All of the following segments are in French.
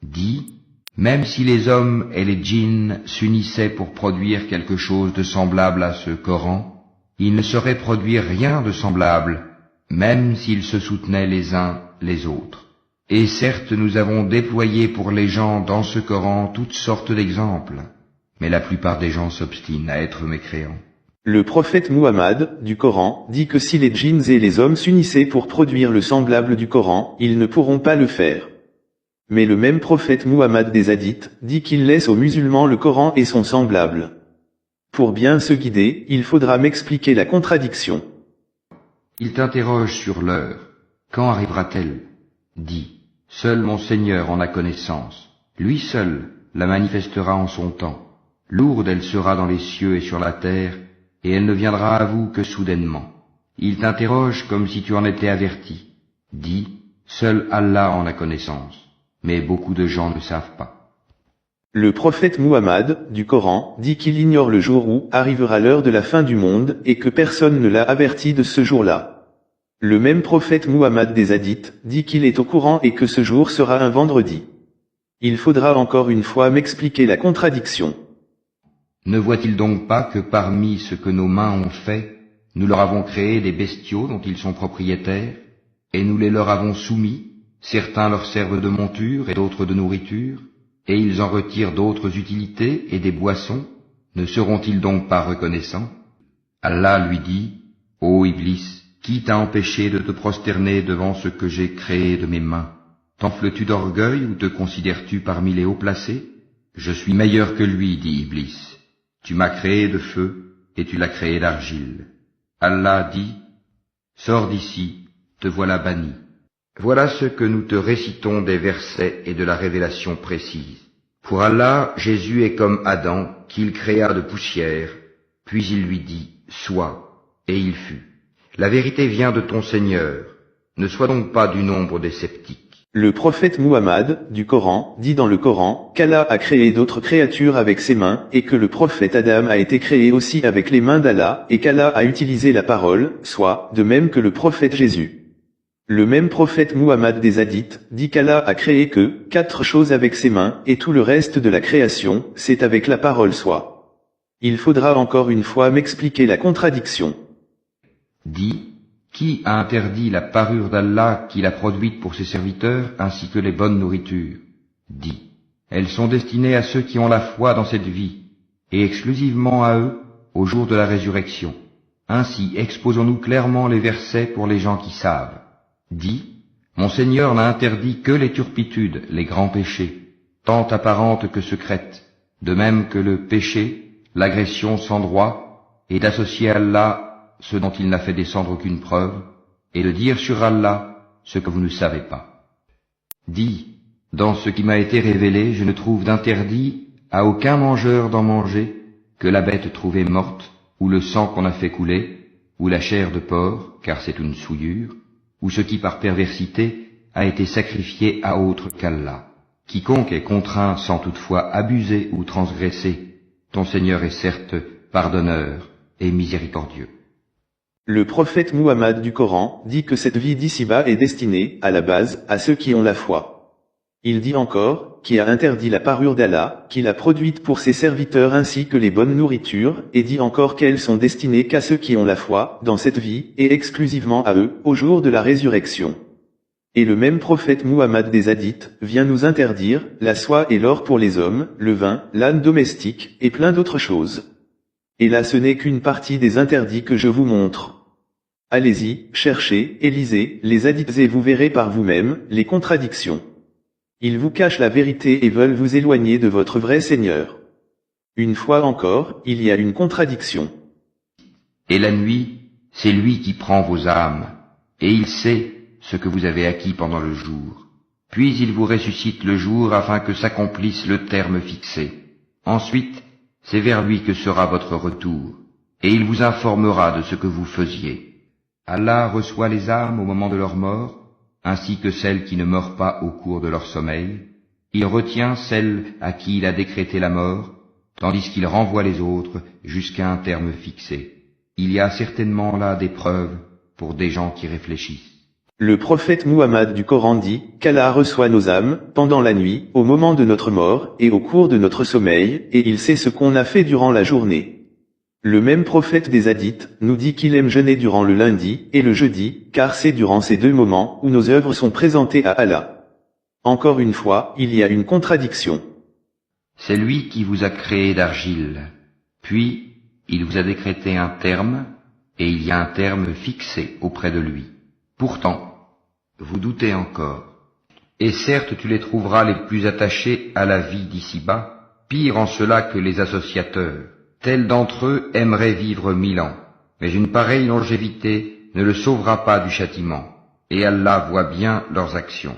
dit, même si les hommes et les djinns s'unissaient pour produire quelque chose de semblable à ce Coran, ils ne sauraient produire rien de semblable, même s'ils se soutenaient les uns les autres. Et certes, nous avons déployé pour les gens dans ce Coran toutes sortes d'exemples, mais la plupart des gens s'obstinent à être mécréants. Le prophète Muhammad, du Coran, dit que si les djinns et les hommes s'unissaient pour produire le semblable du Coran, ils ne pourront pas le faire. Mais le même prophète Muhammad des hadiths, dit qu'il laisse aux musulmans le Coran et son semblable. Pour bien se guider, il faudra m'expliquer la contradiction. Il t'interroge sur l'heure. Quand arrivera-t-elle? Dis, seul mon Seigneur en a connaissance. Lui seul la manifestera en son temps. Lourde elle sera dans les cieux et sur la terre, et elle ne viendra à vous que soudainement. Il t'interroge comme si tu en étais averti. Dis, seul Allah en a connaissance. Mais beaucoup de gens ne savent pas. Le prophète Muhammad, du Coran, dit qu'il ignore le jour où arrivera l'heure de la fin du monde et que personne ne l'a averti de ce jour-là. Le même prophète Muhammad des hadiths, dit qu'il est au courant et que ce jour sera un vendredi. Il faudra encore une fois m'expliquer la contradiction. Ne voit-il donc pas que parmi ce que nos mains ont fait, nous leur avons créé des bestiaux dont ils sont propriétaires, et nous les leur avons soumis, certains leur servent de monture et d'autres de nourriture, et ils en retirent d'autres utilités et des boissons, ne seront-ils donc pas reconnaissants? Allah lui dit, ô Iblis, qui t'a empêché de te prosterner devant ce que j'ai créé de mes mains? T'enfles-tu d'orgueil ou te considères-tu parmi les hauts placés? Je suis meilleur que lui, dit Iblis. Tu m'as créé de feu et tu l'as créé d'argile. Allah dit, sors d'ici, te voilà banni. Voilà ce que nous te récitons des versets et de la révélation précise. Pour Allah, Jésus est comme Adam, qu'il créa de poussière, puis il lui dit, sois, et il fut. La vérité vient de ton Seigneur, ne sois donc pas du nombre des sceptiques. Le prophète Muhammad, du Coran, dit dans le Coran, qu'Allah a créé d'autres créatures avec ses mains, et que le prophète Adam a été créé aussi avec les mains d'Allah, et qu'Allah a utilisé la parole, soit, de même que le prophète Jésus. Le même prophète Muhammad des hadiths, dit qu'Allah a créé que 4 choses avec ses mains, et tout le reste de la création, c'est avec la parole soit. Il faudra encore une fois m'expliquer la contradiction. Dis, qui a interdit la parure d'Allah qu'il a produite pour ses serviteurs, ainsi que les bonnes nourritures? Dis, elles sont destinées à ceux qui ont la foi dans cette vie, et exclusivement à eux, au jour de la résurrection. Ainsi exposons-nous clairement les versets pour les gens qui savent. Dis, mon Seigneur n'a interdit que les turpitudes, les grands péchés, tant apparentes que secrètes, de même que le péché, l'agression sans droit, et d'associer à Allah ce dont il n'a fait descendre aucune preuve, et de dire sur Allah ce que vous ne savez pas. Dis, dans ce qui m'a été révélé, je ne trouve d'interdit à aucun mangeur d'en manger que la bête trouvée morte, ou le sang qu'on a fait couler, ou la chair de porc, car c'est une souillure, ou ce qui par perversité a été sacrifié à autre qu'Allah. Quiconque est contraint sans toutefois abuser ou transgresser, ton Seigneur est certes pardonneur et miséricordieux. Le prophète Muhammad du Coran dit que cette vie d'ici-bas est destinée, à la base, à ceux qui ont la foi. Il dit encore, qui a interdit la parure d'Allah, qu'il a produite pour ses serviteurs ainsi que les bonnes nourritures, et dit encore qu'elles sont destinées qu'à ceux qui ont la foi, dans cette vie, et exclusivement à eux, au jour de la résurrection. Et le même prophète Muhammad des hadiths, vient nous interdire, la soie et l'or pour les hommes, le vin, l'âne domestique, et plein d'autres choses. Et là ce n'est qu'une partie des interdits que je vous montre. Allez-y, cherchez, et lisez, les hadiths et vous verrez par vous-même, les contradictions. Ils vous cachent la vérité et veulent vous éloigner de votre vrai Seigneur. Une fois encore, il y a une contradiction. Et la nuit, c'est lui qui prend vos âmes, et il sait ce que vous avez acquis pendant le jour. Puis il vous ressuscite le jour afin que s'accomplisse le terme fixé. Ensuite, c'est vers lui que sera votre retour, et il vous informera de ce que vous faisiez. Allah reçoit les âmes au moment de leur mort, ainsi que celles qui ne meurent pas au cours de leur sommeil. Il retient celles à qui il a décrété la mort, tandis qu'il renvoie les autres jusqu'à un terme fixé. Il y a certainement là des preuves pour des gens qui réfléchissent. Le prophète Muhammad du Coran dit qu'Allah reçoit nos âmes, pendant la nuit, au moment de notre mort, et au cours de notre sommeil, et il sait ce qu'on a fait durant la journée. Le même prophète des hadiths nous dit qu'il aime jeûner durant le lundi et le jeudi, car c'est durant ces deux moments où nos œuvres sont présentées à Allah. Encore une fois, il y a une contradiction. C'est lui qui vous a créé d'argile, puis il vous a décrété un terme, et il y a un terme fixé auprès de lui. Pourtant, vous doutez encore. Et certes tu les trouveras les plus attachés à la vie d'ici-bas, pire en cela que les associateurs. Tels d'entre eux aimeraient vivre 1000 ans, mais une pareille longévité ne le sauvera pas du châtiment, et Allah voit bien leurs actions.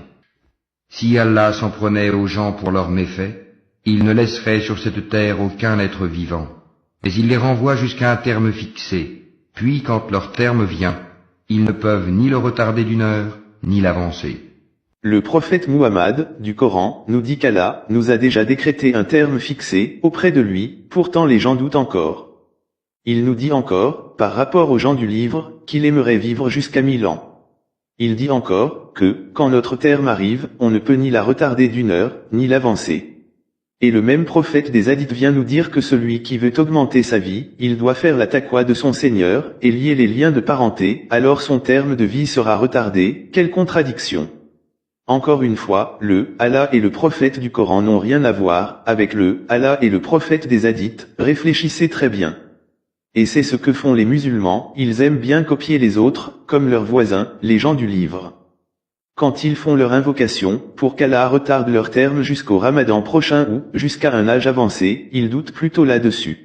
Si Allah s'en prenait aux gens pour leurs méfaits, il ne laisserait sur cette terre aucun être vivant, mais il les renvoie jusqu'à un terme fixé, puis quand leur terme vient, ils ne peuvent ni le retarder d'une heure, ni l'avancer. Le prophète Muhammad, du Coran, nous dit qu'Allah nous a déjà décrété un terme fixé auprès de lui, pourtant les gens doutent encore. Il nous dit encore, par rapport aux gens du livre, qu'il aimerait vivre jusqu'à 1000 ans. Il dit encore, que, quand notre terme arrive, on ne peut ni la retarder d'une heure, ni l'avancer. Et le même prophète des hadiths vient nous dire que celui qui veut augmenter sa vie, il doit faire la taqwa de son Seigneur, et lier les liens de parenté, alors son terme de vie sera retardé. Quelle contradiction! Encore une fois, le Allah et le prophète du Coran n'ont rien à voir avec le Allah et le prophète des hadiths, réfléchissez très bien. Et c'est ce que font les musulmans, ils aiment bien copier les autres, comme leurs voisins, les gens du livre. Quand ils font leur invocation, pour qu'Allah retarde leur terme jusqu'au Ramadan prochain ou jusqu'à un âge avancé, ils doutent plutôt là-dessus.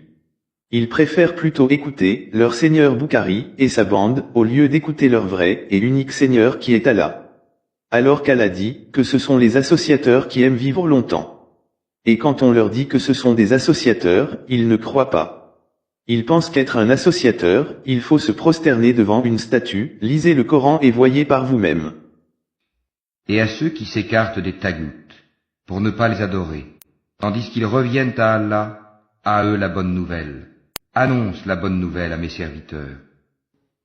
Ils préfèrent plutôt écouter leur Seigneur Bukhari et sa bande, au lieu d'écouter leur vrai et unique Seigneur qui est Allah. Alors qu'Allah dit que ce sont les associateurs qui aiment vivre longtemps. Et quand on leur dit que ce sont des associateurs, ils ne croient pas. Ils pensent qu'être un associateur, il faut se prosterner devant une statue, lisez le Coran et voyez par vous-même. Et à ceux qui s'écartent des taghut, pour ne pas les adorer, tandis qu'ils reviennent à Allah, à eux la bonne nouvelle. Annonce la bonne nouvelle à mes serviteurs,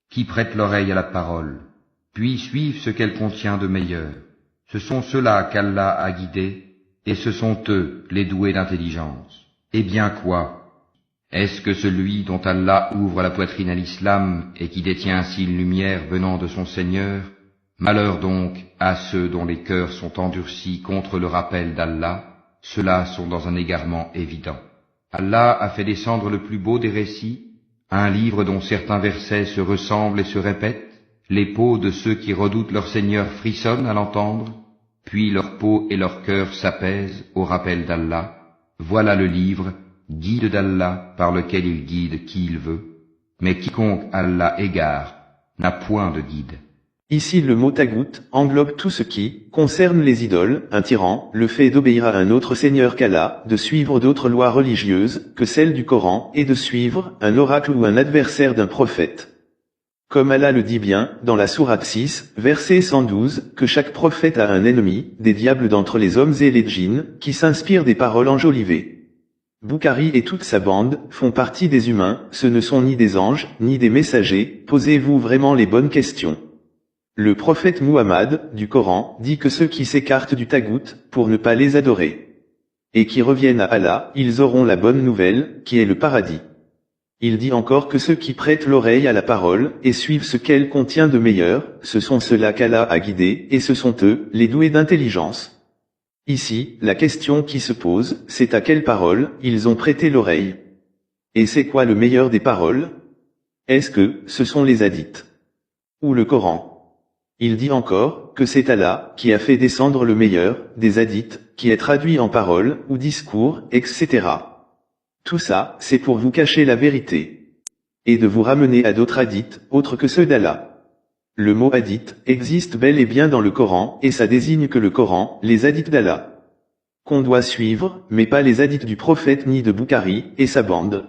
qui prêtent l'oreille à la parole, puis suivent ce qu'elle contient de meilleur. Ce sont ceux-là qu'Allah a guidés, et ce sont eux les doués d'intelligence. Eh bien quoi? Est-ce que celui dont Allah ouvre la poitrine à l'islam et qui détient ainsi une lumière venant de son Seigneur? Malheur donc à ceux dont les cœurs sont endurcis contre le rappel d'Allah, ceux-là sont dans un égarement évident. Allah a fait descendre le plus beau des récits, un livre dont certains versets se ressemblent et se répètent, les peaux de ceux qui redoutent leur Seigneur frissonnent à l'entendre, puis leur peau et leur cœur s'apaisent au rappel d'Allah. Voilà le livre, guide d'Allah par lequel il guide qui il veut, mais quiconque Allah égare n'a point de guide. Ici le mot tagout englobe tout ce qui concerne les idoles, un tyran, le fait d'obéir à un autre seigneur qu'Allah, de suivre d'autres lois religieuses que celles du Coran, et de suivre un oracle ou un adversaire d'un prophète. Comme Allah le dit bien, dans la sourate 6, verset 112, que chaque prophète a un ennemi, des diables d'entre les hommes et les djinns, qui s'inspirent des paroles enjolivées. Bukhari et toute sa bande font partie des humains, ce ne sont ni des anges, ni des messagers, posez-vous vraiment les bonnes questions. Le prophète Muhammad, du Coran, dit que ceux qui s'écartent du tagout, pour ne pas les adorer, et qui reviennent à Allah, ils auront la bonne nouvelle, qui est le paradis. Il dit encore que ceux qui prêtent l'oreille à la parole, et suivent ce qu'elle contient de meilleur, ce sont ceux-là qu'Allah a guidés, et ce sont eux, les doués d'intelligence. Ici, la question qui se pose, c'est à quelle parole ils ont prêté l'oreille. Et c'est quoi le meilleur des paroles? Est-ce que ce sont les hadiths? Ou le Coran? Il dit encore que c'est Allah qui a fait descendre le meilleur des hadiths, qui est traduit en paroles ou discours, etc. Tout ça, c'est pour vous cacher la vérité. Et de vous ramener à d'autres hadiths, autres que ceux d'Allah. Le mot hadith existe bel et bien dans le Coran, et ça désigne que le Coran, les hadiths d'Allah, qu'on doit suivre, mais pas les hadiths du prophète ni de Bukhari et sa bande.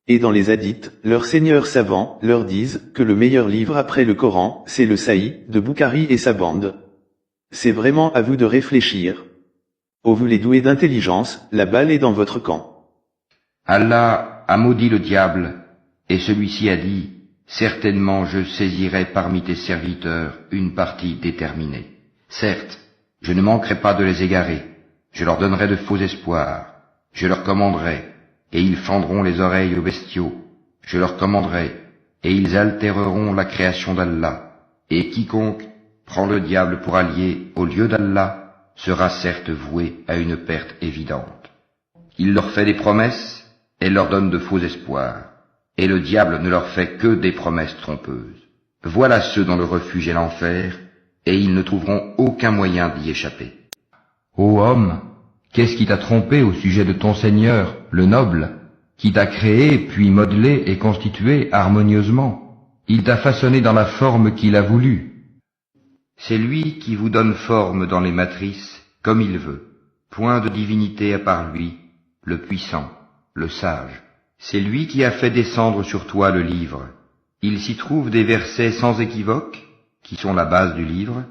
Et dans les hadiths, leurs seigneurs savants leur disent que le meilleur livre après le Coran, c'est le Sahih de Bukhari et sa bande. C'est vraiment à vous de réfléchir. Ô vous les doués d'intelligence, la balle est dans votre camp. Allah a maudit le diable, et celui-ci a dit, certainement je saisirai parmi tes serviteurs une partie déterminée. Certes, je ne manquerai pas de les égarer, je leur donnerai de faux espoirs, je leur commanderai, et ils fendront les oreilles aux bestiaux, je leur commanderai, et ils altéreront la création d'Allah, et quiconque prend le diable pour allié au lieu d'Allah sera certes voué à une perte évidente. Il leur fait des promesses, et leur donne de faux espoirs, et le diable ne leur fait que des promesses trompeuses. Voilà ceux dont le refuge est l'enfer, et ils ne trouveront aucun moyen d'y échapper. Ô homme, qu'est-ce qui t'a trompé au sujet de ton Seigneur, le noble, qui t'a créé, puis modelé et constitué harmonieusement? Il t'a façonné dans la forme qu'il a voulu. C'est lui qui vous donne forme dans les matrices, comme il veut. Point de divinité à part lui, le puissant, le sage. C'est lui qui a fait descendre sur toi le livre. Il s'y trouve des versets sans équivoque, qui sont la base du livre,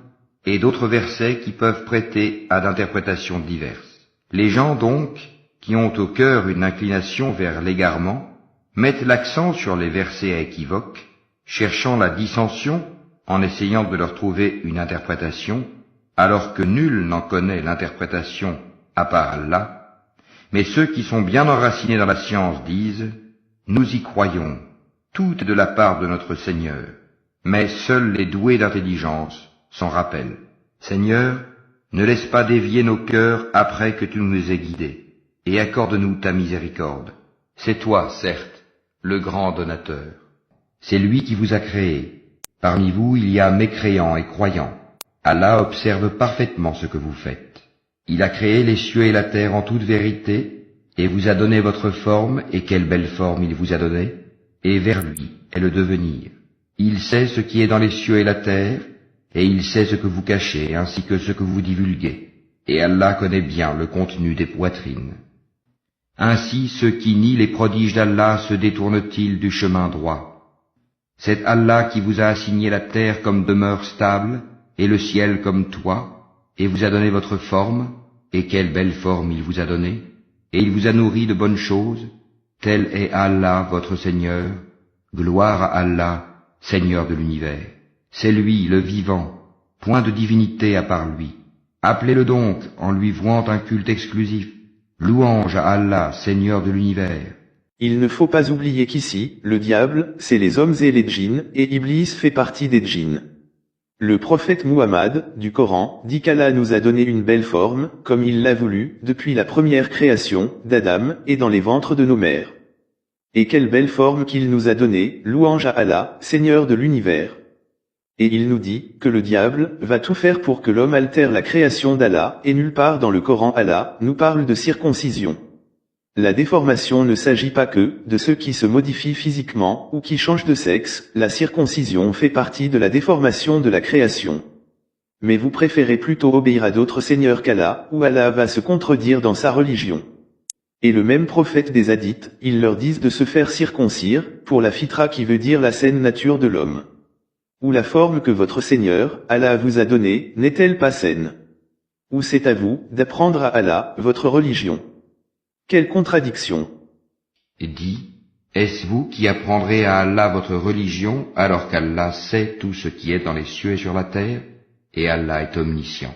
et d'autres versets qui peuvent prêter à d'interprétations diverses. Les gens donc, qui ont au cœur une inclination vers l'égarement, mettent l'accent sur les versets à équivoque, cherchant la dissension en essayant de leur trouver une interprétation, alors que nul n'en connaît l'interprétation à part Allah. Mais ceux qui sont bien enracinés dans la science disent « Nous y croyons, tout est de la part de notre Seigneur, mais seuls les doués d'intelligence s'en rappellent. Seigneur, ne laisse pas dévier nos cœurs après que tu nous aies guidés, et accorde-nous ta miséricorde. C'est toi, certes, le grand donateur. C'est lui qui vous a créé. Parmi vous, il y a mécréants et croyants. Allah observe parfaitement ce que vous faites. Il a créé les cieux et la terre en toute vérité, et vous a donné votre forme, et quelle belle forme il vous a donnée, et vers lui est le devenir. Il sait ce qui est dans les cieux et la terre, et il sait ce que vous cachez, ainsi que ce que vous divulguez, et Allah connaît bien le contenu des poitrines. Ainsi ceux qui nient les prodiges d'Allah se détournent-ils du chemin droit. C'est Allah qui vous a assigné la terre comme demeure stable, et le ciel comme toit, et vous a donné votre forme, et quelle belle forme il vous a donnée, et il vous a nourri de bonnes choses, tel est Allah votre Seigneur, gloire à Allah, Seigneur de l'univers. C'est lui, le vivant, point de divinité à part lui. Appelez-le donc en lui vouant un culte exclusif. Louange à Allah, Seigneur de l'univers. Il ne faut pas oublier qu'ici, le diable, c'est les hommes et les djinns, et Iblis fait partie des djinns. Le prophète Muhammad, du Coran, dit qu'Allah nous a donné une belle forme, comme il l'a voulu, depuis la première création, d'Adam, et dans les ventres de nos mères. Et quelle belle forme qu'il nous a donnée, louange à Allah, Seigneur de l'univers. Et il nous dit, que le diable, va tout faire pour que l'homme altère la création d'Allah, et nulle part dans le Coran Allah, nous parle de circoncision. La déformation ne s'agit pas que, de ceux qui se modifient physiquement, ou qui changent de sexe, la circoncision fait partie de la déformation de la création. Mais vous préférez plutôt obéir à d'autres seigneurs qu'Allah, ou Allah va se contredire dans sa religion. Et le même prophète des hadiths, ils leur disent de se faire circoncire, pour la fitra qui veut dire la saine nature de l'homme. Ou la forme que votre Seigneur, Allah vous a donnée, n'est-elle pas saine? Ou c'est à vous, d'apprendre à Allah, votre religion? Quelle contradiction! Et dit, est-ce vous qui apprendrez à Allah votre religion, alors qu'Allah sait tout ce qui est dans les cieux et sur la terre, et Allah est omniscient.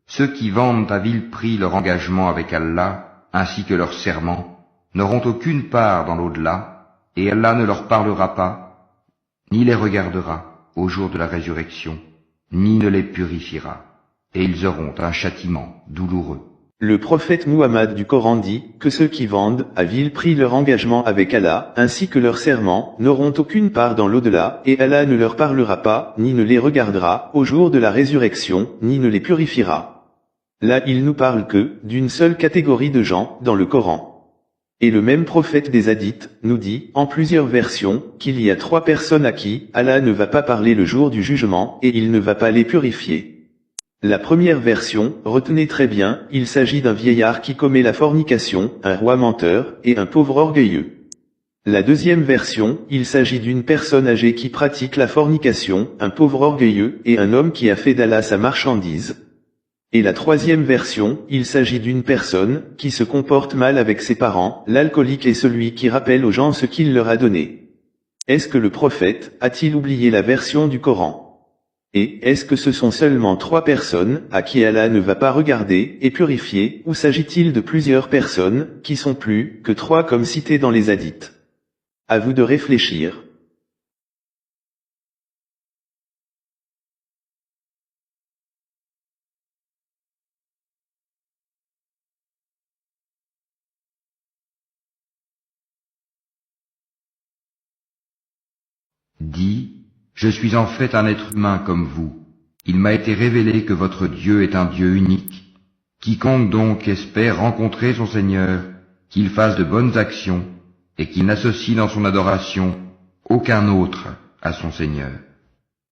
Ceux qui vendent à vil prix leur engagement avec Allah, ainsi que leur serment, n'auront aucune part dans l'au-delà, et Allah ne leur parlera pas, ni les regardera au jour de la résurrection, ni ne les purifiera, et ils auront un châtiment douloureux. Le prophète Muhammad du Coran dit, que ceux qui vendent, à vil prix leur engagement avec Allah, ainsi que leur serment, n'auront aucune part dans l'au-delà, et Allah ne leur parlera pas, ni ne les regardera, au jour de la résurrection, ni ne les purifiera. Là il nous parle que, d'une seule catégorie de gens, dans le Coran. Et le même prophète des hadiths, nous dit, en plusieurs versions, qu'il y a 3 personnes à qui, Allah ne va pas parler le jour du jugement, et il ne va pas les purifier. La première version, retenez très bien, il s'agit d'un vieillard qui commet la fornication, un roi menteur, et un pauvre orgueilleux. La deuxième version, il s'agit d'une personne âgée qui pratique la fornication, un pauvre orgueilleux, et un homme qui a fait d'Allah sa marchandise. Et la troisième version, il s'agit d'une personne, qui se comporte mal avec ses parents, l'alcoolique et celui qui rappelle aux gens ce qu'il leur a donné. Est-ce que le prophète a-t-il oublié la version du Coran? Et est-ce que ce sont seulement 3 personnes à qui Allah ne va pas regarder et purifier, ou s'agit-il de plusieurs personnes qui sont plus que 3 comme cité dans les hadiths? À vous de réfléchir. Dis, je suis en fait un être humain comme vous. Il m'a été révélé que votre Dieu est un Dieu unique. Quiconque donc espère rencontrer son Seigneur, qu'il fasse de bonnes actions, et qu'il n'associe dans son adoration aucun autre à son Seigneur.